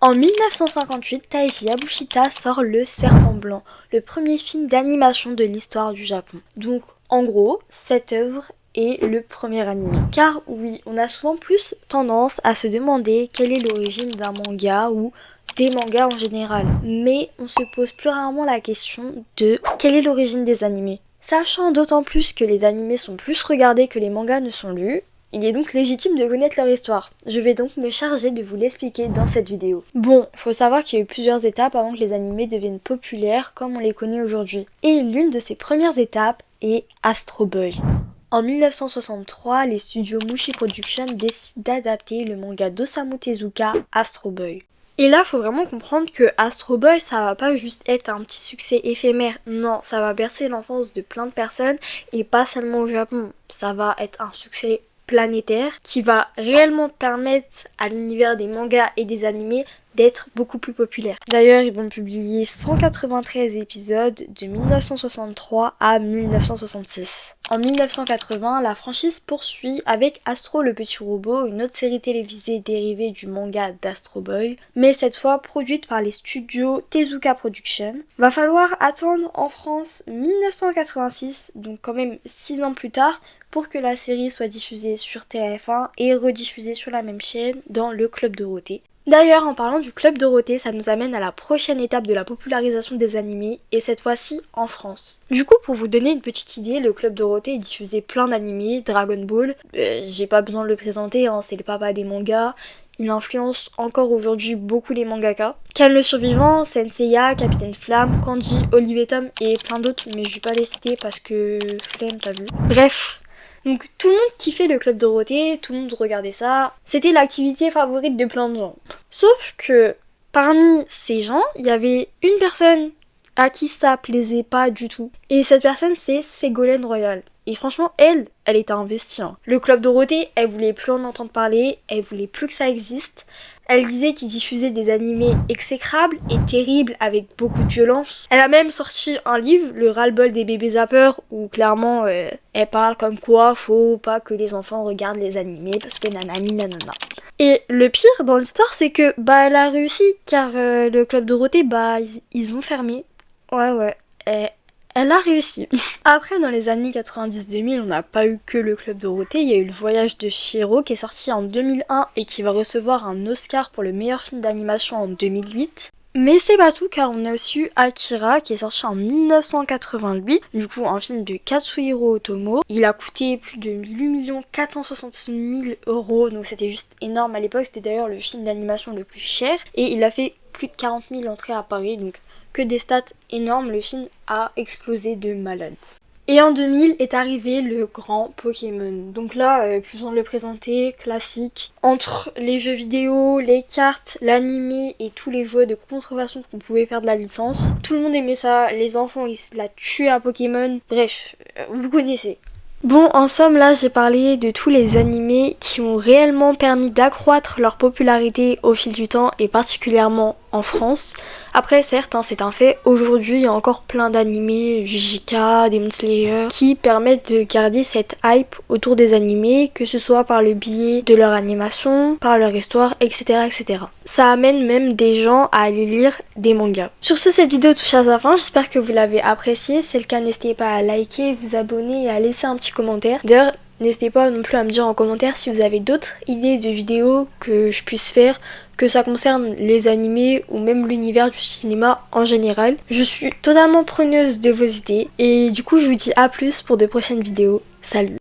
En 1958, Taiji Yabushita sort Le Serpent Blanc, le premier film d'animation de l'histoire du Japon. Donc, en gros, cette œuvre est le premier animé. Car oui, on a souvent plus tendance à se demander quelle est l'origine d'un manga ou des mangas en général. Mais on se pose plus rarement la question de quelle est l'origine des animés. Sachant d'autant plus que les animés sont plus regardés que les mangas ne sont lus, il est donc légitime de connaître leur histoire. Je vais donc me charger de vous l'expliquer dans cette vidéo. Bon, faut savoir qu'il y a eu plusieurs étapes avant que les animés deviennent populaires comme on les connaît aujourd'hui. Et l'une de ces premières étapes est Astro Boy. En 1963, les studios Mushi Production décident d'adapter le manga d'Osamu Tezuka, Astro Boy. Et là, faut vraiment comprendre que Astro Boy, ça va pas juste être un petit succès éphémère. Non, ça va bercer l'enfance de plein de personnes et pas seulement au Japon. Ça va être un succès planétaire qui va réellement permettre à l'univers des mangas et des animés d'être beaucoup plus populaire. D'ailleurs, ils vont publier 193 épisodes de 1963 à 1966. En 1980, la franchise poursuit avec Astro le petit robot, une autre série télévisée dérivée du manga d'Astro Boy, mais cette fois produite par les studios Tezuka Production. Va falloir attendre en France 1986, donc quand même 6 ans plus tard, pour que la série soit diffusée sur TF1 et rediffusée sur la même chaîne dans le Club Dorothée. D'ailleurs, en parlant du Club Dorothée, ça nous amène à la prochaine étape de la popularisation des animés, et cette fois-ci en France. Du coup, pour vous donner une petite idée, le Club Dorothée diffusait plein d'animés, Dragon Ball, j'ai pas besoin de le présenter, hein, c'est le papa des mangas. Il influence encore aujourd'hui beaucoup les mangaka. Ken le Survivant, Senseiya, Capitaine Flamme, Kanji, Olive et Tom et plein d'autres, mais je vais pas les citer parce que flemme, t'as vu. Bref. Donc tout le monde kiffait le Club Dorothée, tout le monde regardait ça. C'était l'activité favorite de plein de gens. Sauf que parmi ces gens, il y avait une personne à qui ça plaisait pas du tout. Et cette personne, c'est Ségolène Royal. Et franchement, elle était investie. Le Club Dorothée, elle voulait plus en entendre parler, elle voulait plus que ça existe. Elle disait qu'il diffusait des animés exécrables et terribles avec beaucoup de violence. Elle a même sorti un livre, Le ras-le-bol des bébés zappeurs, où clairement elle parle comme quoi faut pas que les enfants regardent les animés parce que nanani nanana. Et le pire dans l'histoire, c'est que elle a réussi car le Club Dorothée, ils ont fermé. Ouais. Elle a réussi. Après, dans les années 90-2000, on n'a pas eu que le Club Dorothée, il y a eu Le Voyage de Chihiro qui est sorti en 2001 et qui va recevoir un Oscar pour le meilleur film d'animation en 2008. Mais c'est pas tout car on a aussi eu Akira qui est sorti en 1988, du coup un film de Katsuhiro Otomo. Il a coûté plus de 8 460 000 €, donc c'était juste énorme à l'époque, c'était d'ailleurs le film d'animation le plus cher et il a fait plus de 40 000 entrées à Paris, donc que des stats énormes, le film a explosé de malade. Et en 2000 est arrivé le grand Pokémon. Donc là, plus besoin de le présenter, classique. Entre les jeux vidéo, les cartes, l'animé et tous les jouets de contrefaçon qu'on pouvait faire de la licence, tout le monde aimait ça, les enfants ils se la tuaient à Pokémon, bref, vous connaissez. Bon, en somme, là, j'ai parlé de tous les animés qui ont réellement permis d'accroître leur popularité au fil du temps et particulièrement en France. Après, certes, c'est un fait, aujourd'hui, il y a encore plein d'animés, JJK, Demon Slayer, qui permettent de garder cette hype autour des animés, que ce soit par le biais de leur animation, par leur histoire, etc., etc. Ça amène même des gens à aller lire des mangas. Sur ce, cette vidéo touche à sa fin, j'espère que vous l'avez appréciée. Si c'est le cas, n'hésitez pas à liker, vous abonner et à laisser un petit commentaire. D'ailleurs, n'hésitez pas non plus à me dire en commentaire si vous avez d'autres idées de vidéos que je puisse faire, que ça concerne les animés ou même l'univers du cinéma en général. Je suis totalement preneuse de vos idées et du coup je vous dis à plus pour de prochaines vidéos. Salut!